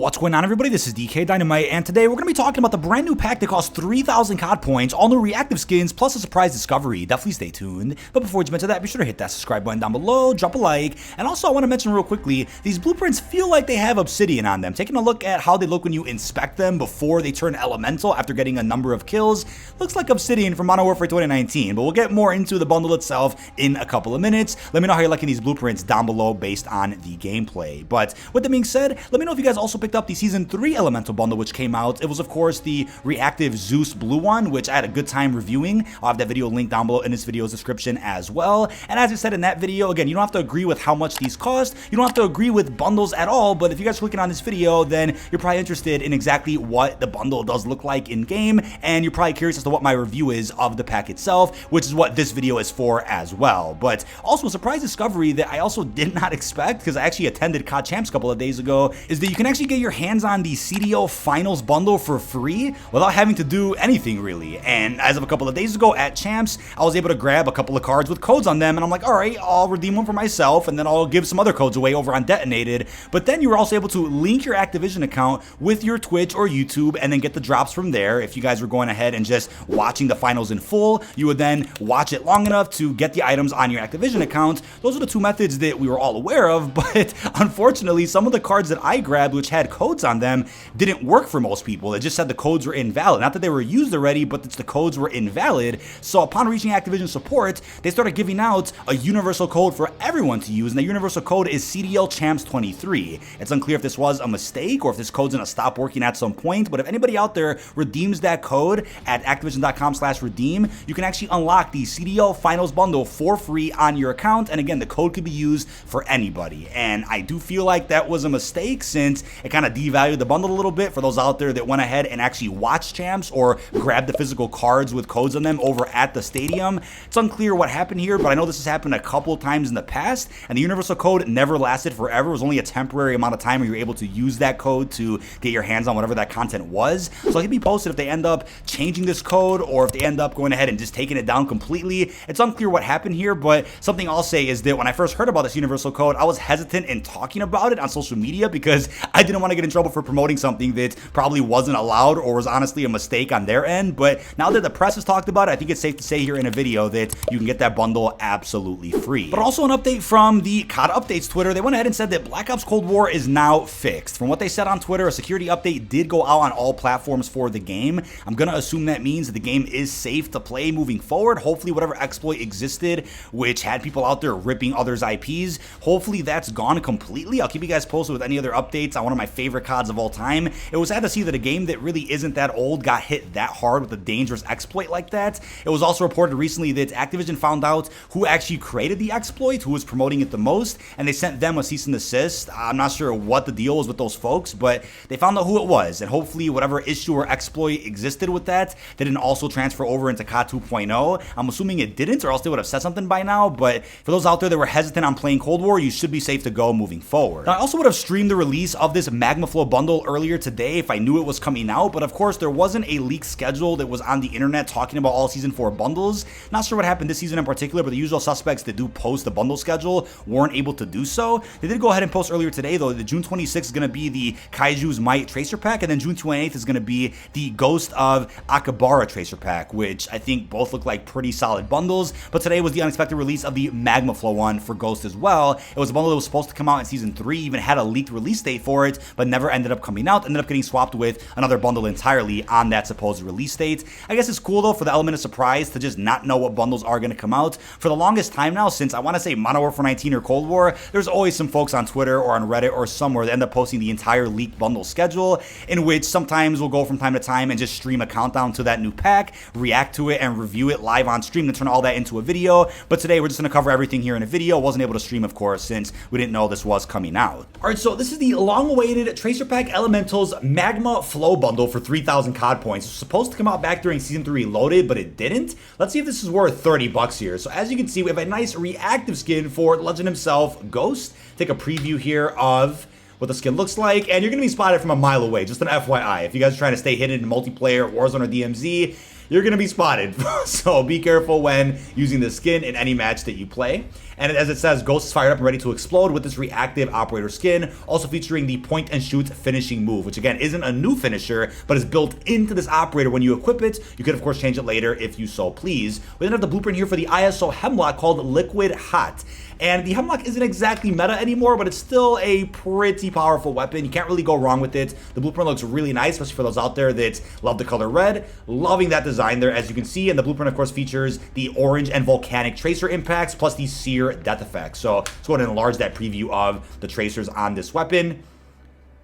What's going on, everybody? This is dkdynamite, and today we're going to be talking about the brand new pack that costs 3,000 COD points, all new reactive skins, plus a surprise discovery. Definitely stay tuned. But before we jump into that, be sure to hit that subscribe button down below, drop a like, and also I want to mention real quickly, these blueprints feel like they have obsidian on them. Taking a look at how they look when you inspect them before they turn elemental after getting a number of kills, looks like obsidian from Modern Warfare 2019, but we'll get more into the bundle itself in a couple of minutes. Let me know how you're liking these blueprints down below based on the gameplay. But with that being said, let me know if you guys also picked up the Season 3 Elemental bundle which came out. It was of course the Reactive Zeus blue one, which I had a good time reviewing. I'll have that video linked down below in this video's description as well. And as I said in that video, again, you don't have to agree with how much these cost, you don't have to agree with bundles at all, but if you guys are clicking on this video, then you're probably interested in exactly what the bundle does look like in game, and you're probably curious as to what my review is of the pack itself, which is what this video is for as well. But also a surprise discovery that I also did not expect, because I actually attended COD Champs a couple of days ago, is that you can actually get your hands on the CDO Finals bundle for free without having to do anything really. And as of a couple of days ago at Champs, I was able to grab a couple of cards with codes on them, and I'm like, alright, I'll redeem one for myself, and then I'll give some other codes away over on Detonated. But then you were also able to link your Activision account with your Twitch or YouTube and then get the drops from there. If you guys were going ahead and just watching the finals in full, you would then watch it long enough to get the items on your Activision account. Those are the two methods that we were all aware of, but unfortunately some of the cards that I grabbed which had codes on them didn't work for most people. It just said the codes were invalid. Not that they were used already, but that the codes were invalid. So upon reaching Activision support, they started giving out a universal code for everyone to use, and the universal code is CDL Champs 23. It's unclear if this was a mistake or if this code's gonna stop working at some point, but if anybody out there redeems that code at activision.com/redeem, you can actually unlock the CDL Finals bundle for free on your account, and again, the code could be used for anybody. And I do feel like that was a mistake, since it kind of devalued the bundle a little bit for those out there that went ahead and actually watched Champs or grabbed the physical cards with codes on them over at the stadium. It's unclear what happened here, but I know this has happened a couple of times in the past, and the universal code never lasted forever. It was only a temporary amount of time where you were able to use that code to get your hands on whatever that content was. So keep me posted if they end up changing this code or if they end up going ahead and just taking it down completely. It's unclear what happened here, but something I'll say is that when I first heard about this universal code, I was hesitant in talking about it on social media because I didn't want to get in trouble for promoting something that probably wasn't allowed or was honestly a mistake on their end. But now that the press has talked about it, I think it's safe to say here in a video that you can get that bundle absolutely free. But also an update from the COD Updates Twitter. They went ahead and said that Black Ops Cold War is now fixed. From what they said on Twitter, a security update did go out on all platforms for the game. I'm gonna assume that means that the game is safe to play moving forward. Hopefully whatever exploit existed which had people out there ripping others' IPs, hopefully that's gone completely. I'll keep you guys posted with any other updates on one of my favorite CODs of all time. It was sad to see that a game that really isn't that old got hit that hard with a dangerous exploit like that. It was also reported recently that Activision found out who actually created the exploit, who was promoting it the most, and they sent them a cease and desist. I'm not sure what the deal was with those folks, but they found out who it was, and hopefully whatever issue or exploit existed with that didn't also transfer over into COD 2.0. I'm assuming it didn't, or else they would have said something by now, but for those out there that were hesitant on playing Cold War, you should be safe to go moving forward. Now, I also would have streamed the release of this Magmaflow bundle earlier today if I knew it was coming out, but of course there wasn't a leaked schedule that was on the internet talking about all Season 4 bundles. Not sure what happened this season in particular, but the usual suspects that do post the bundle schedule weren't able to do so. They did go ahead and post earlier today though that June 26th is going to be the Kaiju's Might Tracer Pack, and then June 28th is going to be the Ghost of Akabara Tracer Pack, which I think both look like pretty solid bundles. But today was the unexpected release of the Magmaflow one for Ghost as well. It was a bundle that was supposed to come out in Season 3, even had a leaked release date for it, but never ended up coming out, ended up getting swapped with another bundle entirely on that supposed release date. I guess it's cool though for the element of surprise to just not know what bundles are going to come out. For the longest time now, since I want to say Modern Warfare 19 or Cold War, there's always some folks on Twitter or on Reddit or somewhere that end up posting the entire leaked bundle schedule, in which sometimes we'll go from time to time and just stream a countdown to that new pack, react to it, and review it live on stream and turn all that into a video. But today we're just going to cover everything here in a video. Wasn't able to stream, of course, since we didn't know this was coming out. Alright, so this is the long-awaited Tracer Pack Elementals Magmaflow bundle for 3,000 COD points. It was supposed to come out back during Season 3 Reloaded, but it didn't. Let's see if this is worth 30 bucks here. So as you can see, we have a nice reactive skin for Legend himself, Ghost. Take a preview here of what the skin looks like, and you're going to be spotted from a mile away, just an FYI. If you guys are trying to stay hidden in multiplayer, Warzone, or DMZ, you're going to be spotted. So be careful when using the skin in any match that you play. And as it says, Ghost is fired up and ready to explode with this reactive operator skin, also featuring the point and shoot finishing move, which again isn't a new finisher, but is built into this operator when you equip it. You could of course change it later if you so please. We then have the blueprint here for the ISO Hemlock called Liquid Hot. And the Hemlock isn't exactly meta anymore, but it's still a pretty powerful weapon. You can't really go wrong with it. The blueprint looks really nice, especially for those out there that love the color red. Loving that design there, as you can see. And the blueprint, of course, features the orange and volcanic tracer impacts, plus the sear death effects. So let's go ahead and enlarge that preview of the tracers on this weapon.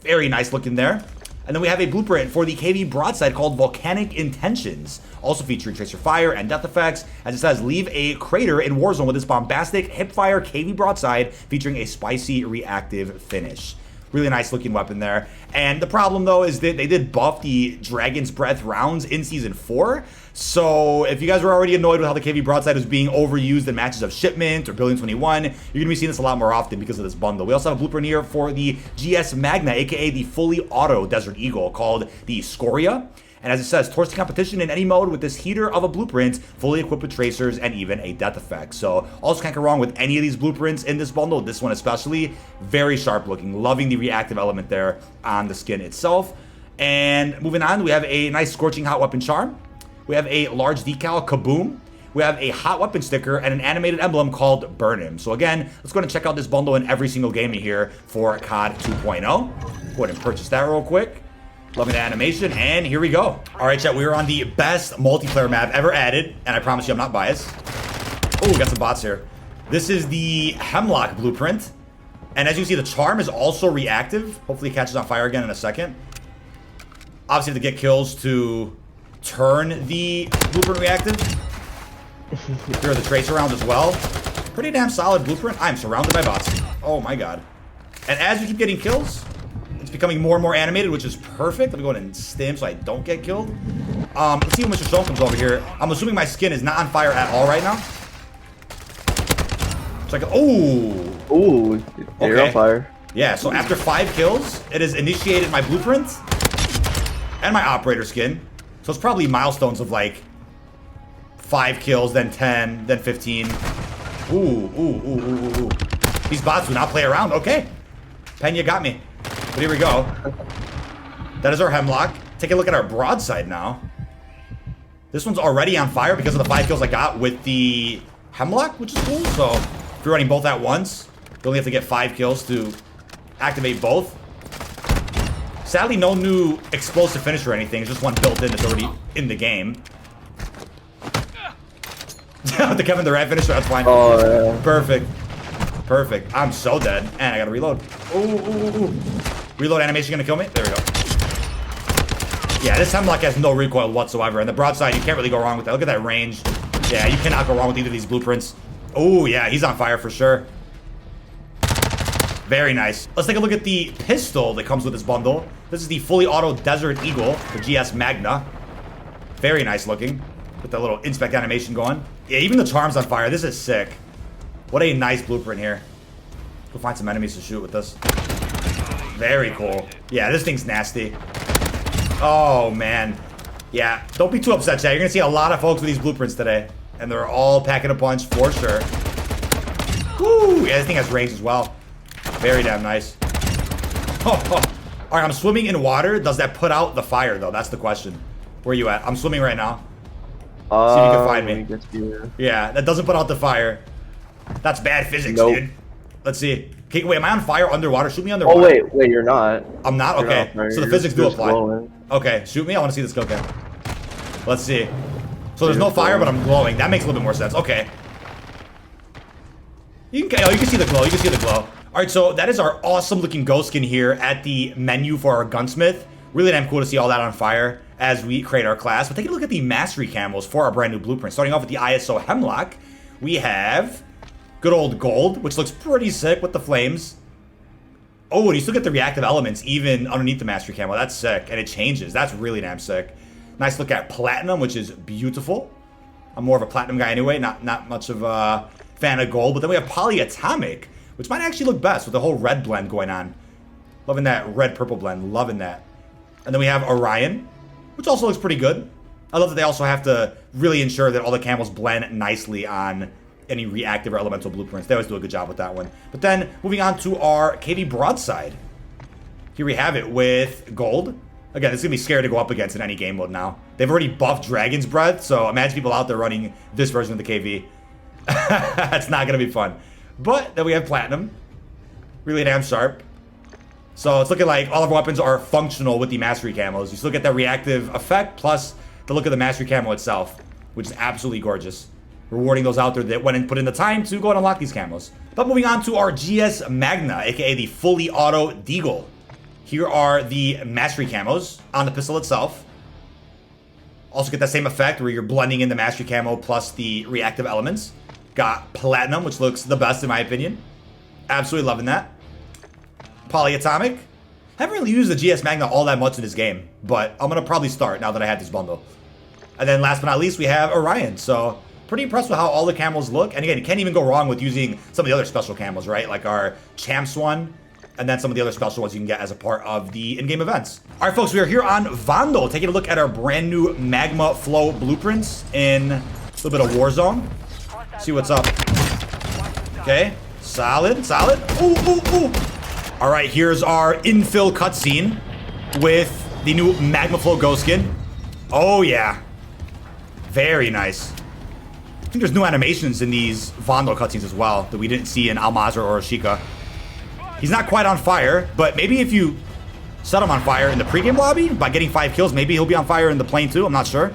Very nice looking there. And then we have a blueprint for the KV broadside called Volcanic Intentions, also featuring tracer fire and death effects. As it says, leave a crater in Warzone with this bombastic hipfire KV broadside featuring a spicy reactive finish. Really nice looking weapon there. And the problem though is that they did buff the Dragon's Breath rounds in Season 4. So if you guys were already annoyed with how the KV broadside is being overused in matches of Shipment or Billion 21, you're going to be seeing this a lot more often because of this bundle. We also have a blueprint here for the GS Magna, aka the fully auto Desert Eagle, called the Scoria. And as it says, torch the competition in any mode with this heater of a blueprint, fully equipped with tracers and even a death effect. So also can't go wrong with any of these blueprints in this bundle. This one especially, very sharp looking. Loving the reactive element there on the skin itself. And moving on, we have a nice Scorching Hot Weapon charm. We have a large decal, Kaboom. We have a hot weapon sticker and an animated emblem called Burn Him. So again, let's go ahead and check out this bundle in every single game here for COD 2.0. Go ahead and purchase that real quick. Loving the animation, and here we go. All right, chat, we are on the best multiplayer map ever added, and I promise you I'm not biased. Oh, we got some bots here. This is the Hemlock blueprint, and as you see, the charm is also reactive. Hopefully it catches on fire again in a second. Obviously, you have to get kills to turn the blueprint reactive. Here are the tracer rounds as well. Pretty damn solid blueprint. I'm surrounded by bots. Oh my god. And as you keep getting kills, it's becoming more and more animated, which is perfect. Let me go ahead and stim so I don't get killed. Let's see when Mr. Stone comes over here. I'm assuming my skin is not on fire at all right now. So I can, Ooh, they're on fire. Yeah, so after 5 kills, it has initiated my blueprint and my operator skin. So it's probably milestones of like 5 kills, then 10, then 15. Ooh. These bots do not play around. Okay. Pena got me. But here we go. That is our Hemlock. Take a look at our broadside now. This one's already on fire because of the 5 kills I got with the Hemlock, which is cool. So if you're running both at once, you only have to get 5 kills to activate both. Sadly, no new explosive finish or anything. It's just one built in that's already in the game. The Kevin Durant finisher, that's fine. Oh, yeah. Perfect. I'm so dead. And I gotta reload. Ooh. Reload animation gonna kill me? There we go. Yeah, this Hemlock has no recoil whatsoever. And the broadside, you can't really go wrong with that. Look at that range. Yeah, you cannot go wrong with either of these blueprints. Oh, yeah, he's on fire for sure. Very nice. Let's take a look at the pistol that comes with this bundle. This is the fully auto Desert Eagle, the GS Magna. Very nice looking. With that little inspect animation going. Yeah, even the charm's on fire. This is sick. What a nice blueprint here. Go find some enemies to shoot with this. Very cool. Yeah, this thing's nasty. Oh, man. Yeah, don't be too upset, chat. You're going to see a lot of folks with these blueprints today. And they're all packing a punch for sure. Woo! Yeah, this thing has range as well. Very damn nice. Oh. Alright, I'm swimming in water. Does that put out the fire, though? That's the question. Where are you at? I'm swimming right now. See if you can find me. Yeah, that doesn't put out the fire. That's bad physics, dude. Let's see. Okay, wait, am I on fire underwater? Shoot me underwater. Oh, wait, you're not. I'm not? Okay. So the physics do apply. Glowing. Okay, shoot me. I want to see this kill cam. Let's see. So there's no fire, but I'm glowing. That makes a little bit more sense. Okay. You can see the glow. You can see the glow. All right, so that is our awesome looking ghost skin here at the menu for our gunsmith. Really damn cool to see all that on fire as we create our class. But take a look at the mastery camos for our brand new blueprint. Starting off with the ISO Hemlock, we have good old gold, which looks pretty sick with the flames. Oh, and you still get the reactive elements even underneath the mastery camo. That's sick, and it changes. That's really damn sick. Nice look at platinum, which is beautiful. I'm more of a platinum guy anyway, not much of a fan of gold. But then we have polyatomic, which might actually look best with the whole red blend going on. Loving that red-purple blend. Loving that. And then we have Orion, which also looks pretty good. I love that they also have to really ensure that all the camos blend nicely on any reactive or elemental blueprints. They always do a good job with that one. But then moving on to our KV broadside. Here we have it with gold. Again, it's going to be scary to go up against in any game mode now. They've already buffed Dragon's Breath, so imagine people out there running this version of the KV. That's not going to be fun. But then we have platinum. Really damn sharp. So it's looking like all of our weapons are functional with the mastery camos. You still get that reactive effect, plus the look of the mastery camo itself, which is absolutely gorgeous. Rewarding those out there that went and put in the time to go and unlock these camos. But moving on to our GS Magna, aka the fully auto Deagle. Here are the mastery camos on the pistol itself. Also get that same effect where you're blending in the mastery camo plus the reactive elements. Got platinum, which looks the best in my opinion. Absolutely loving that. Polyatomic. Haven't really used the GS Magna all that much in this game, but I'm going to probably start now that I have this bundle. And then last but not least, we have Orion. So pretty impressed with how all the camos look. And again, you can't even go wrong with using some of the other special camos, right? Like our Champs one. And then some of the other special ones you can get as a part of the in-game events. All right, folks, we are here on Vondel, taking a look at our brand new Magmaflow blueprints in a little bit of Warzone. See what's up. Okay, solid, solid. Ooh, ooh, ooh. All right, here's our infill cutscene with the new Magmaflow ghost skin. Oh, yeah. Very nice. I think there's new animations in these Vondel cutscenes as well that we didn't see in Almazra or Ashika. He's not quite on fire, but maybe if you set him on fire in the pregame lobby by getting 5 kills, maybe he'll be on fire in the plane too. I'm not sure.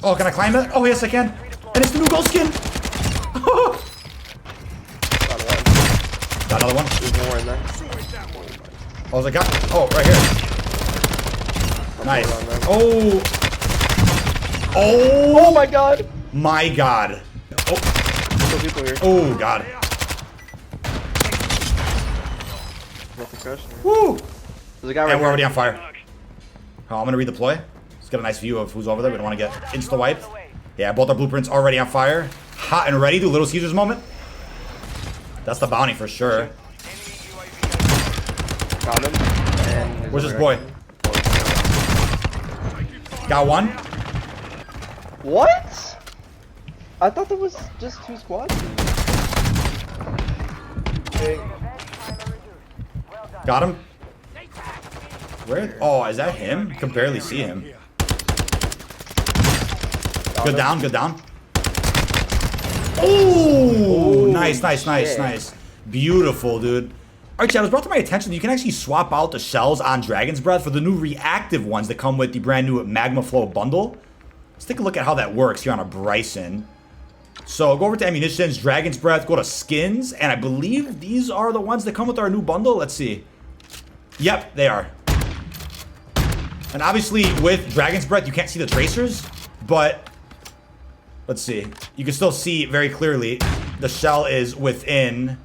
Oh, can I climb it? Oh, yes, I can. And it's the new ghost skin. Got another one. There's more in there. Oh, I got. Oh, right here. Nice. Oh. Oh. Oh my god. My god. Oh. People here. Oh god. Woo! There's a guy right And we're already here. on fire. Oh, I'm gonna redeploy. Let's get a nice view of who's over there. We don't want to get insta-wiped. Yeah, both our blueprints already on fire. Hot and ready. Do Little Caesars moment. That's the bounty for sure. Found him. And Where's this boy? Got one. What? I thought there was just 2 squads. Got him. Where? Oh, is that him? I can barely see him. Good down, good down. Oh, nice, nice, nice, nice. Beautiful, dude. Alright, chat, it was brought to my attention that you can actually swap out the shells on Dragon's Breath for the new reactive ones that come with the brand new Magmaflow bundle. Let's take a look at how that works here on a Bryson. So go over to ammunitions, Dragon's Breath, go to skins, and I believe these are the ones that come with our new bundle. Let's see. Yep, they are. And obviously with Dragon's Breath, you can't see the tracers, but let's see. You can still see very clearly the shell is within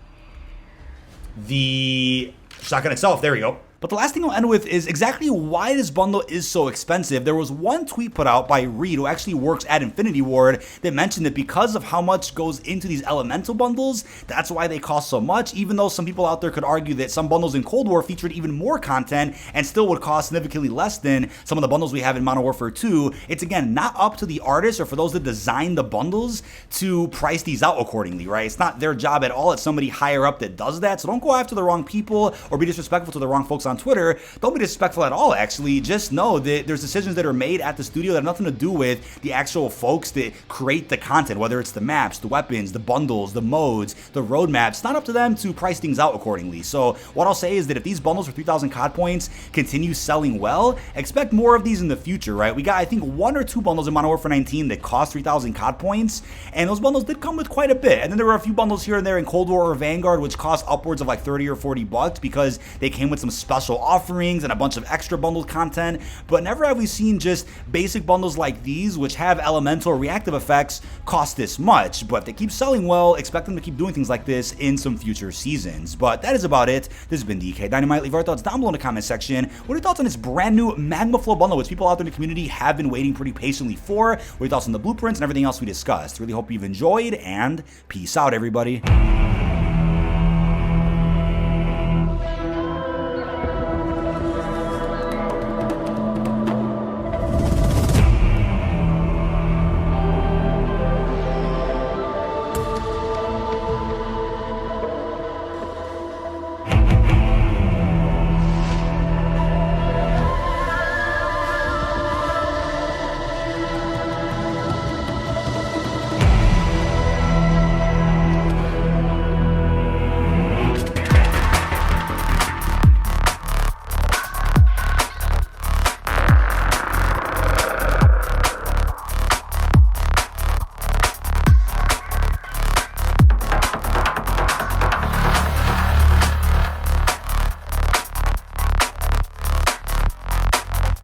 the shotgun itself. There we go. But the last thing I'll end with is exactly why this bundle is so expensive. There was one tweet put out by Reed, who actually works at Infinity Ward, that mentioned that because of how much goes into these elemental bundles, that's why they cost so much, even though some people out there could argue that some bundles in Cold War featured even more content and still would cost significantly less than some of the bundles we have in Modern Warfare 2. It's, again, not up to the artists or for those that design the bundles to price these out accordingly, right? It's not their job at all. It's somebody higher up that does that. So don't go after the wrong people or be disrespectful to the wrong folks on Twitter. Don't be disrespectful at all, actually. Just know that there's decisions that are made at the studio that have nothing to do with the actual folks that create the content, whether it's the maps, the weapons, the bundles, the modes, the roadmaps. It's not up to them to price things out accordingly. So what I'll say is that if these bundles for 3,000 COD points continue selling well, expect more of these in the future, right? We got, I think, 1 or 2 bundles in Modern Warfare 19 that cost 3,000 COD points, and those bundles did come with quite a bit. And then there were a few bundles here and there in Cold War or Vanguard which cost upwards of like 30 or 40 bucks because they came with some special offerings and a bunch of extra bundled content, but never have we seen just basic bundles like these, which have elemental or reactive effects, cost this much. But if they keep selling well, expect them to keep doing things like this in some future seasons. But that is about it. This has been dkdynamite. Leave our thoughts down below in the comment section. What are your thoughts on this brand new Magmaflow bundle, which people out there in the community have been waiting pretty patiently for? What are your thoughts on the blueprints and everything else we discussed? Really hope you've enjoyed, and peace out, everybody.